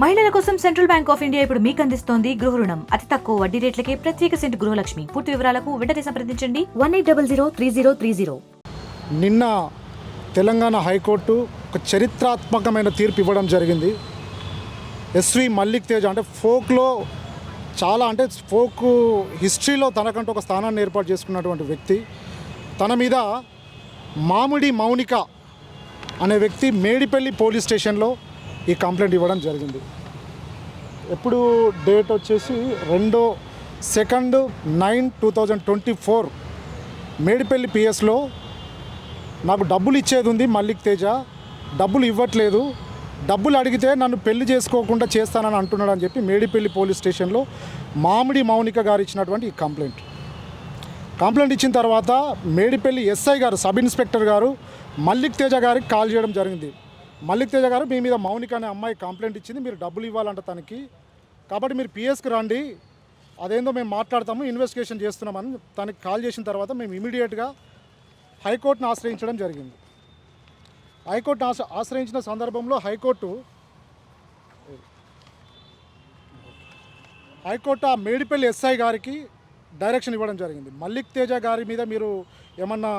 మహిళల కోసం central bank of India ఇప్పుడు మీకు అందిస్తోంది గృహ రుణం. అతి తక్కువ వడ్డీ రేట్లకే ప్రత్యేక సెంటు గృహలక్ష్మి. పూర్తి వివరాలకు వెంటనే సంప్రదించండి 18003030. నిన్న తెలంగాణ హైకోర్టు ఒక చరిత్రాత్మకమైన తీర్పు ఇవ్వడం జరిగింది. ఎస్వి మల్లిక్ తేజ అంటే ఫోక్లో ఫోక్ హిస్టరీలో తనకంటూ ఒక స్థానాన్ని ఏర్పాటు చేసుకున్నటువంటి వ్యక్తి. తన మీద మామిడి మౌనిక అనే వ్యక్తి మేడిపల్లి పోలీస్ స్టేషన్లో ఈ కంప్లైంట్ ఇవ్వడం జరిగింది. ఎప్పుడు డేట్ వచ్చేసి 2/9/2024 మేడిపల్లి పిఎస్లో నాకు డబ్బులు ఇచ్చేది ఉంది మల్లిక్ తేజ, డబ్బులు ఇవ్వట్లేదు, డబ్బులు అడిగితే నన్ను పెళ్లి చేసుకోకుండా చేస్తానని అంటున్నాడు అని చెప్పి మేడిపల్లి పోలీస్ స్టేషన్లో మామిడి మౌనిక గారు ఇచ్చినటువంటి ఈ కంప్లైంట్ ఇచ్చిన తర్వాత మేడిపల్లి ఎస్ఐ గారు, సబ్ ఇన్స్పెక్టర్ గారు మల్లిక్ తేజ గారికి కాల్ చేయడం జరిగింది. మల్లిక్ తేజ గారు, మీ మీద మౌనిక అనే అమ్మాయి కంప్లైంట్ ఇచ్చింది, మీరు డబ్బులు ఇవ్వాలంట తనకి, కాబట్టి మీరు పిఎస్కి రండి, అదేందో మేము మాట్లాడతాము, ఇన్వెస్టిగేషన్ చేస్తున్నామని తనకి కాల్ చేసిన తర్వాత మేము ఇమీడియట్గా హైకోర్టును ఆశ్రయించడం జరిగింది. హైకోర్టును ఆశ్రయించిన సందర్భంలో హైకోర్టు ఆ మేడిపల్లి ఎస్ఐ గారికి డైరెక్షన్ ఇవ్వడం జరిగింది. మల్లిక్ తేజ గారి మీద మీరు ఏమన్నా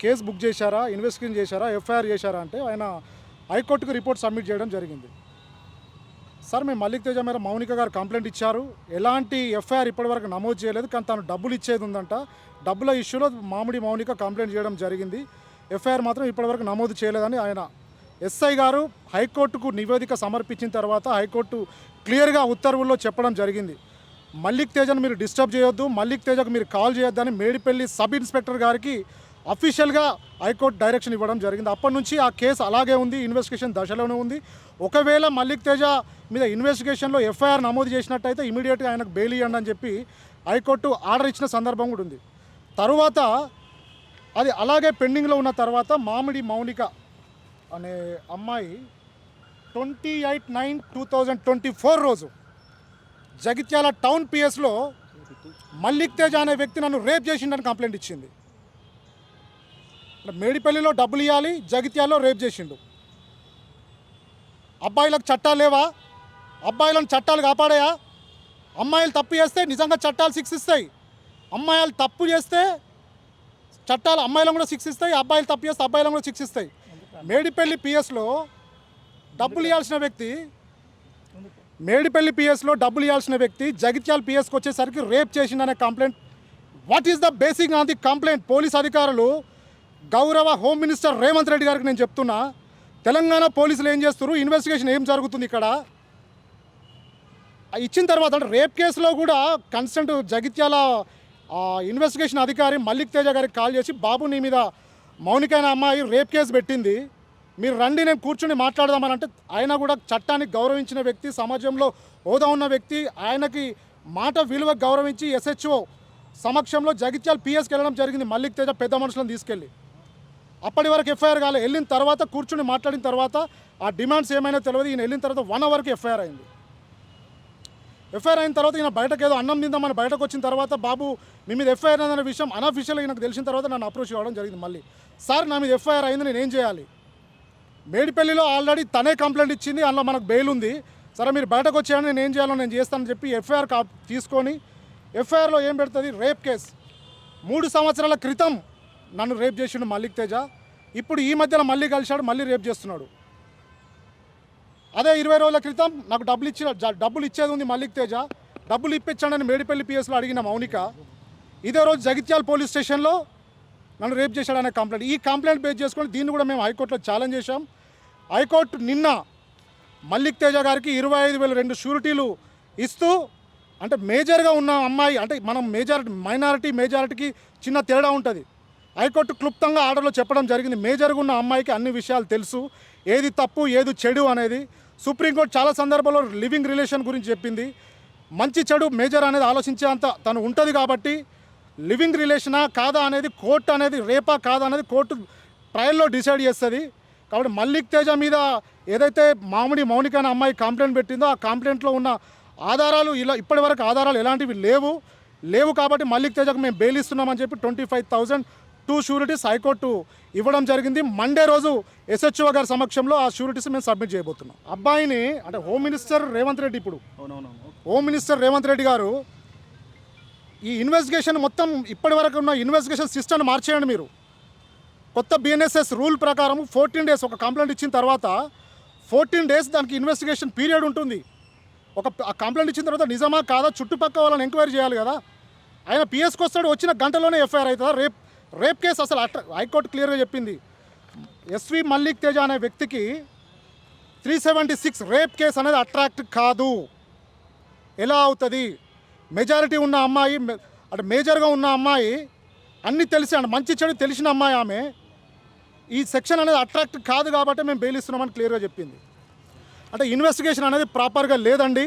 కేసు బుక్ చేశారా, ఇన్వెస్టిగేషన్ చేశారా, ఎఫ్ఐఆర్ చేశారా అంటే ఆయన హైకోర్టుకు రిపోర్ట్ సబ్మిట్ చేయడం జరిగింది. సార్, మేము మల్లిక్ తేజ మీద మౌనిక గారు కంప్లైంట్ ఇచ్చారు, ఎలాంటి ఎఫ్ఐఆర్ ఇప్పటివరకు నమోదు చేయలేదు, కానీ తను డబ్బులు ఇచ్చేది ఉందంట, డబ్బుల ఇష్యూలో మామిడి మౌనిక కంప్లైంట్ చేయడం జరిగింది, ఎఫ్ఐఆర్ మాత్రం ఇప్పటివరకు నమోదు చేయలేదని ఆయన ఎస్ఐ గారు హైకోర్టుకు నివేదిక సమర్పించిన తర్వాత హైకోర్టు క్లియర్గా ఉత్తర్వుల్లో చెప్పడం జరిగింది. మల్లిక్ తేజను మీరు డిస్టర్బ్ చేయొద్దు, మల్లిక్ తేజకు మీరు కాల్ చేయొద్దని మేడిపల్లి సబ్ ఇన్స్పెక్టర్ గారికి అఫీషియల్గా హైకోర్టు డైరెక్షన్ ఇవ్వడం జరిగింది. అప్పటి నుంచి ఆ కేసు అలాగే ఉంది, ఇన్వెస్టిగేషన్ దశలోనే ఉంది. ఒకవేళ మల్లిక్ తేజ మీద ఇన్వెస్టిగేషన్లో ఎఫ్ఐఆర్ నమోదు చేసినట్టయితే ఇమీడియట్గా ఆయనకు బెయిల్ ఇవ్వండి అని చెప్పి హైకోర్టు ఆర్డర్ ఇచ్చిన సందర్భం కూడా ఉంది. తరువాత అది అలాగే పెండింగ్లో ఉన్న తర్వాత మామిడి మౌనిక అనే అమ్మాయి 28/9/2024 రోజు జగిత్యాల టౌన్ పిఎస్లో మల్లిక్ తేజ అనే వ్యక్తి నన్ను రేప్ చేసిండని కంప్లైంట్ ఇచ్చింది. మేడిపల్లిలో డబ్బులు ఇవ్వాలి, జగిత్యాల్లో రేప్ చేసిండు. అబ్బాయిలకు చట్టాలు లేవా? అబ్బాయిలను చట్టాలు కాపాడాయా? అమ్మాయిలు తప్పు చేస్తే నిజంగా చట్టాలు శిక్షిస్తాయి, అమ్మాయిలు తప్పు చేస్తే చట్టాలు అమ్మాయిలను కూడా శిక్షిస్తాయి, అబ్బాయిలు తప్పు చేస్తే అబ్బాయిలను కూడా శిక్షిస్తాయి. మేడిపల్లి పిఎస్లో డబ్బులు ఇవ్వాల్సిన వ్యక్తి జగిత్యాల పిఎస్కి వచ్చేసరికి రేప్ చేసిందనే complaint. What is the basic on the complaint? Police అధికారులు, గౌరవ హోమ్ మినిస్టర్ రేవంత్ రెడ్డి గారికి నేను చెప్తున్నా, తెలంగాణ పోలీసులు ఏం చేస్తారు, ఇన్వెస్టిగేషన్ ఏం జరుగుతుంది ఇక్కడ ఇచ్చిన తర్వాత అంటే రేప్ కేసులో కూడా కన్సర్న్ జగిత్యాల ఇన్వెస్టిగేషన్ అధికారి మల్లిక్ తేజ గారికి కాల్ చేసి, బాబు నీ మీద మౌనిక అనే అమ్మాయి రేప్ కేసు పెట్టింది, మీరు రండి నేను కూర్చొని మాట్లాడదామని అంటే ఆయన కూడా చట్టానికి గౌరవించిన వ్యక్తి, సమాజంలో హోదా ఉన్న వ్యక్తి, ఆయనకి మాట విలువ గౌరవించి ఎస్హెచ్ఓ సమక్షంలో జగిత్యాల పిఎస్కి వెళ్ళడం జరిగింది. మల్లిక్ తేజ పెద్ద మనుషులను తీసుకెళ్ళి అప్పటి వరకు ఎఫ్ఐఆర్ కాలే, వెళ్ళిన తర్వాత కూర్చొని మాట్లాడిన తర్వాత ఆ డిమాండ్స్ ఏమైనా తెలియదు, ఈయన వెళ్ళిన తర్వాత 1 అవర్కి ఎఫ్ఐఆర్ అయింది. ఎఫ్ఐఆర్ అయిన తర్వాత ఈయన బయటకు ఏదో అన్నం తిందామని బయటకు వచ్చిన తర్వాత, బాబు మీ మీద ఎఫ్ఐఆర్ అనే విషయం అనఫీషియల్గా ఈయనకు తెలిసిన తర్వాత నన్ను అప్రోచ్ కావడం జరిగింది. మళ్ళీ సార్ నా మీద ఎఫ్ఐఆర్ అయింది, నేను ఏం చేయాలి? మేడిపల్లిలో ఆల్రెడీ తనే కంప్లైంట్ ఇచ్చింది, అందులో మనకు బెయిల్ ఉంది, సరే మీరు బయటకు వచ్చేయండి, నేను ఏం చేయాలో నేను చేస్తానని చెప్పి ఎఫ్ఐఆర్ తీసుకొని ఎఫ్ఐఆర్లో ఏం పెడుతుంది, రేప్ కేసు. 3 సంవత్సరాల క్రితం నన్ను రేప్ చేసిండు మల్లిక్ తేజ, ఇప్పుడు ఈ మధ్యలో మళ్ళీ కలిశాడు, మళ్ళీ రేప్ చేస్తున్నాడు. అదే 20 రోజుల క్రితం నాకు డబ్బులు ఇచ్చేది ఉంది మల్లిక్ తేజ, డబ్బులు ఇప్పించాడని మేడిపల్లి పిఎస్లో అడిగిన మౌనిక ఇదే రోజు జగిత్యాల పోలీస్ స్టేషన్లో నన్ను రేప్ చేశాడనే కంప్లైంట్. ఈ కంప్లైంట్ బేస్ చేసుకొని దీన్ని కూడా మేము హైకోర్టులో ఛాలెంజ్ చేశాం. హైకోర్టు నిన్న మల్లిక్ తేజ గారికి 25,000 షూరిటీలు ఇస్తూ, అంటే మేజర్గా ఉన్న అమ్మాయి, అంటే మనం మెజారిటీకి చిన్న తేడా ఉంటుంది. హైకోర్టు క్లుప్తంగా ఆర్డర్లో చెప్పడం జరిగింది, మేజర్గా ఉన్న అమ్మాయికి అన్ని విషయాలు తెలుసు, ఏది తప్పు ఏది చెడు అనేది. సుప్రీంకోర్టు చాలా సందర్భాల్లో లివింగ్ రిలేషన్ గురించి చెప్పింది. మంచి చెడు మేజర్ అనేది ఆలోచించే అంత తను ఉంటుంది కాబట్టి లివింగ్ రిలేషనా కాదా అనేది కోర్టు అనేది, రేపా కాదా అనేది కోర్టు ట్రయల్లో డిసైడ్ చేస్తుంది. కాబట్టి మల్లిక్ తేజ మీద ఏదైతే మామిడి మౌనిక అనే అమ్మాయి కంప్లైంట్ పెట్టిందో ఆ కంప్లైంట్లో ఉన్న ఆధారాలు ఇప్పటివరకు ఆధారాలు ఎలాంటివి లేవు కాబట్టి మల్లిక్ తేజకు మేము బెయిల్ ఇస్తున్నామని చెప్పి 25,000 2 షూరిటీస్ హైకోర్టు ఇవ్వడం జరిగింది. మండే రోజు ఎస్హెచ్ఓ గారి సమక్షంలో ఆ షూరిటీస్ మేము సబ్మిట్ చేయబోతున్నాం. అబ్బాయిని అంటే హోమ్ మినిస్టర్ రేవంత్ రెడ్డి, ఇప్పుడు హోమ్ మినిస్టర్ రేవంత్ రెడ్డి గారు ఈ ఇన్వెస్టిగేషన్ మొత్తం ఇప్పటి వరకు ఉన్న ఇన్వెస్టిగేషన్ సిస్టమ్ని మార్చేయండి. మీరు కొత్త బిఎన్ఎస్ఎస్ రూల్ ప్రకారం 14 డేస్ ఒక కంప్లైంట్ ఇచ్చిన తర్వాత 14 డేస్ దానికి ఇన్వెస్టిగేషన్ పీరియడ్ ఉంటుంది. ఆ కంప్లైంట్ ఇచ్చిన తర్వాత నిజమా కాదా చుట్టుపక్కల వాళ్ళని ఎంక్వైరీ చేయాలి కదా. ఆయన పిఎస్కి వస్తాడు, వచ్చిన గంటలోనే ఎఫ్ఐఆర్ అవుతుందా? రేప్ కేసు అసలు హైకోర్టు క్లియర్గా చెప్పింది. ఎస్వి మల్లిక్ తేజ అనే వ్యక్తికి 376 రేప్ కేసు అనేది అట్రాక్ట్ కాదు. ఎలా అవుతుంది? మెజారిటీ ఉన్న అమ్మాయి, అంటే మేజర్గా ఉన్న అమ్మాయి, అన్నీ తెలిసి అంటే మంచి చెడు తెలిసిన అమ్మాయి ఆమె, ఈ సెక్షన్ అనేది అట్రాక్ట్ కాదు కాబట్టి మేము బెయిల్ ఇస్తున్నామని క్లియర్గా చెప్పింది. అంటే ఇన్వెస్టిగేషన్ అనేది ప్రాపర్గా లేదండి.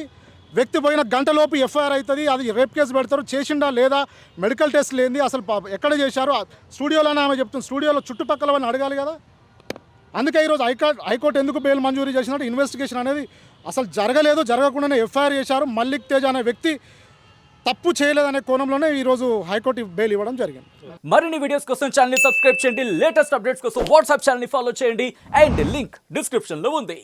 వ్యక్తి పోయిన గంటలోపు ఎఫ్ఐఆర్ అవుతుంది. అది రేప్ కేసు పెడతారు. చేసిండా లేదా, మెడికల్ టెస్ట్ లేనిది, అసలు ఎక్కడ చేశారు స్టూడియోలోనే ఆమె చెప్తుంది. స్టూడియోలో చుట్టుపక్కల వాళ్ళని అడగాలి కదా. అందుకే ఈరోజు హైకోర్టు ఎందుకు బెయిల్ మంజూరు చేసినట్టు ఇన్వెస్టిగేషన్ అనేది అసలు జరగలేదు, జరగకుండానే ఎఫ్ఐఆర్ చేశారు. మల్లిక్ తేజ అనే వ్యక్తి తప్పు చేయలేదనే కోణంలోనే ఈరోజు హైకోర్టు బెయిల్ ఇవ్వడం జరిగింది. మరిన్ని వీడియోస్ కోసం ఛానల్ ని సబ్స్క్రైబ్ చేయండి. లేటెస్ట్ అప్డేట్స్ కోసం వాట్సాప్ ఛానల్ ని ఫాలో చేయండి. అండ్ లింక్ డిస్క్రిప్షన్ లో ఉంది.